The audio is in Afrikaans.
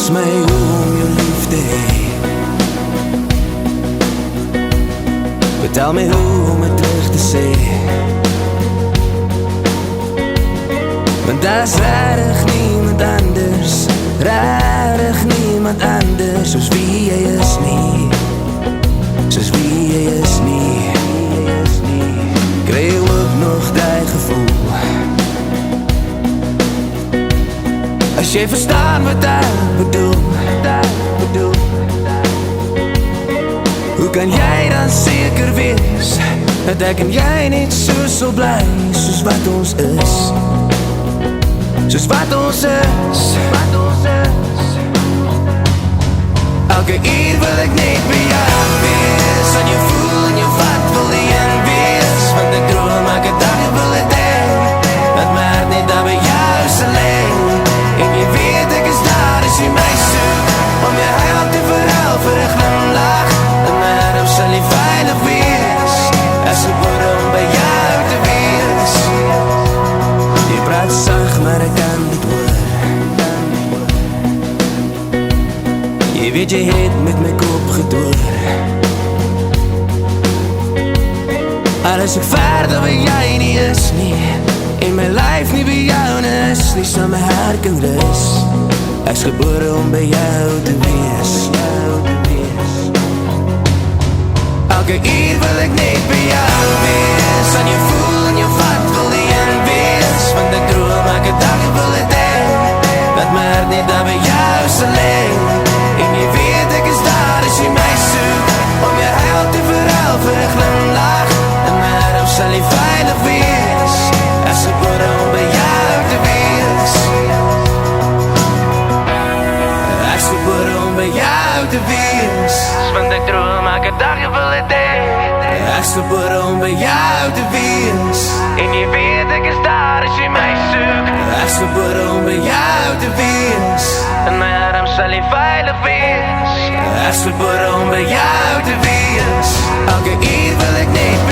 Wys my hoe om jou lief te hê. Vertel my hoe om het terug te sê. Want daar is rarig niemand anders, rarig niemand anders, soos wie jy is nie, soos wie jy is nie. Kry jy ook nog die gevoel, as jy verstaan wat ek bedoel. Hoe kan jy dan seker wees, dat ek en jy net so sal bly, soos wat ons is, soos wat ons is. Elke uur wil ek net by jou wees, aan jou voel en jou vat wil die een wees, want ek droom elke dag ek wil het heen, dat my hart net daar by jou sal lê, en jy weet ek is daar as jy my soek, om jy huil te verhaal vir een glimlach, en my hart sal nie veilig wees, as ek word om by jou te wees. Jy praat sag, maar ek kan dit hoor. Jy weet jy het met my kop gedoor. Al is ek verder waar jy nie is nie, en my lyf nie by jou is nie, sal my hart kan rus. Ek is gebore om by jou te wees. Elke uur wil ek net by jou wees, aan jou voel en jou vat wil die een wees, want ek droom elke dag ek wil het heen, dat my hart net daar by jou sal lê, en jy weet ek is daar as jy my soek, om jy huil te verhaal vir een glimlach, en my hart sal nie veilig wees, as ek word om by jou te wees. Ek is gebore om by jou te wees, want ek droom elke dag ek wil het heen. Ek is gebore om by jou te wees, en jy weet ek is daar as jy my soek. Ek is gebore om by jou te wees, en my arm sal nie veilig wees. Ek is gebore om by jou te wees, elke uur wil ek net